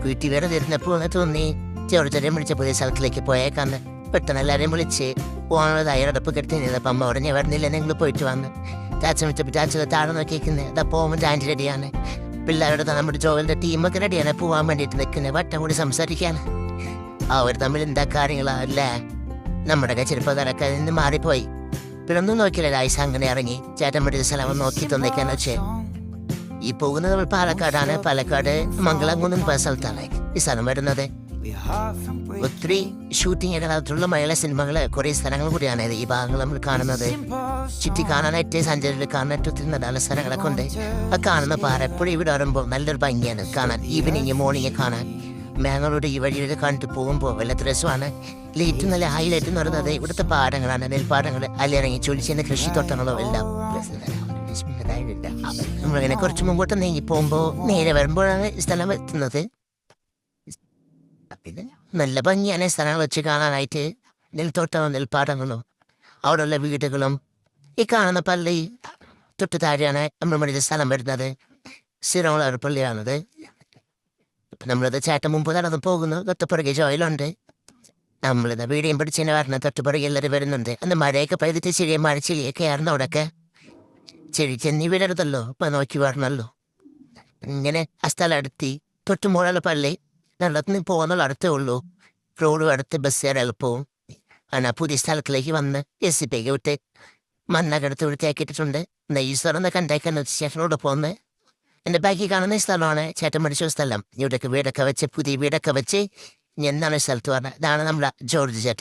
വീട്ടിൽ വെറുതെ ഇരുന്നപ്പോൾ തോന്നി ജോർജനെ വിളിച്ച പുതിയ സ്ഥലത്തിലേക്ക് പോയേക്കാന്ന്. പെട്ടെന്ന് എല്ലാവരെയും വിളിച്ച് പോകാനുള്ള തയ്യാറെടുപ്പ് കെട്ടിനിന്നപ്പം അമ്മ ഉടനെ വരുന്നില്ല, നിങ്ങൾ പോയിട്ട് വന്ന്. ചാച്ച വിളിച്ചപ്പോൾ ചാച്ച താഴെ നോക്കിയിരിക്കുന്നത്. അതാ പോകുമ്പോൾ ആൻറ്റി റെഡിയാണ്. പിള്ളേരുടെ നമ്മുടെ ജോലിൻ്റെ ടീമൊക്കെ റെഡിയാണ് പോകാൻ വേണ്ടിയിട്ട് നിൽക്കുന്നത്. വട്ടം കൂടി സംസാരിക്കാൻ അവർ തമ്മിൽ എന്താ കാര്യങ്ങളല്ലേ. നമ്മുടെ ചെറുപ്പക്കാരൊക്കെ നിന്ന് മാറിപ്പോയി. പിന്നെ ഒന്നും നോക്കിയില്ല. രായ്സ അങ്ങനെ ഇറങ്ങി ചേട്ടൻ പഠിച്ച സ്ഥലം നോക്കി തന്നേക്കാന്ന് വെച്ചേ. ഈ പോകുന്നത് നമ്മൾ പാലക്കാടാണ്. പാലക്കാട് മംഗളംകുന്ന് പല സ്ഥലത്താണ് ഈ സ്ഥലം വരുന്നത്. ഒത്തിരി ഷൂട്ടിംഗ് അതിലുള്ള മലയാള സിനിമകള് കുറേ സ്ഥലങ്ങൾ കൂടിയാണ് ഈ ഭാഗങ്ങൾ നമ്മൾ കാണുന്നത്. ചുറ്റി കാണാനായിട്ട് സഞ്ചാരികൾ കാണാനായിട്ട് ഒത്തിരി നല്ല സ്ഥലങ്ങളൊക്കെ ഉണ്ട്. ആ കാണുന്ന പാറ എപ്പോഴും ഇവിടെ വരുമ്പോൾ നല്ലൊരു ഭംഗിയാണ് കാണാൻ. ഈവനിങ് മോർണിംഗ് കാണാൻ മേഘങ്ങളുടെ ഈ വഴിയിൽ കണ്ടിട്ട് പോകുമ്പോൾ വല്ലാത്ത രസമാണ്. ഏറ്റവും നല്ല ഹൈലൈറ്റ് എന്ന് പറയുന്നത് ഇവിടുത്തെ പാടങ്ങളാണ്. നെൽപ്പാടങ്ങൾ അല്ലിറങ്ങി ചൊലിച്ചെന്ന കൃഷിത്തോട്ടങ്ങളോ എല്ലാം. നമ്മളിങ്ങനെ കുറച്ച് മുമ്പോട്ട് നീങ്ങി പോകുമ്പോൾ നേരെ വരുമ്പോഴാണ് സ്ഥലം എത്തുന്നത്. പിന്നെ നല്ല ഭംഗിയാണ് സ്ഥലങ്ങൾ വെച്ച് കാണാനായിട്ട്. നെൽത്തോട്ടവും നെൽപ്പാടങ്ങളും അവിടെയുള്ള വീടുകളും. ഈ കാണുന്ന പള്ളി തൊട്ട് താഴെയാണ് നമ്മൾ മണിയുടെ സ്ഥലം വരുന്നത്. സ്ഥിരമുള്ള ഒരു പള്ളിയാണത്. നമ്മളത് ചേട്ടൻ മുമ്പ് നടന്ന് പോകുന്നു. തൊട്ടുപുറകെ ജോയിലുണ്ട്. നമ്മളിത് വീടിയും പിടിച്ചതിനെ വരണം. തൊട്ടുപുറകെ എല്ലാവരും വരുന്നുണ്ട്. അന്ന് മഴയൊക്കെ പെയ്തിട്ട് ചെറിയ മഴച്ചിലിയൊക്കെ ആയിരുന്നു അവിടെയൊക്കെ. ചെടി ചെന്നി വീടരുതല്ലോ, ഇപ്പം നോക്കി വരണമല്ലോ. ഇങ്ങനെ ആ സ്ഥലം അടുത്തി തൊട്ടുമുള്ള പള്ളി നടന്ന് പോകുന്നുള്ള അടുത്തേ ഉള്ളൂ. റോഡും അടുത്ത് ബസ് കയറി എളുപ്പവും. എന്നാൽ പുതിയ സ്ഥലത്തിലേക്ക് വന്ന് SCPക്ക് വിട്ട് മണ്ണകടുത്ത് വൃത്തിയാക്കിയിട്ടുണ്ട്. ഈശ്വരനെ കണ്ടേക്കാൻ ചേട്ടനോട് പോകുന്നത്. എൻ്റെ ബാക്കി കാണുന്ന സ്ഥലമാണ് ചേട്ടൻ പഠിച്ച സ്ഥലം. ഇവിടെയൊക്കെ വീടൊക്കെ വെച്ച് പുതിയ വീടൊക്കെ വെച്ച് എന്താണ് സ്ഥലത്ത് പറഞ്ഞത്. ഇതാണ് നമ്മുടെ ജോർജ് ചേട്ടൻ.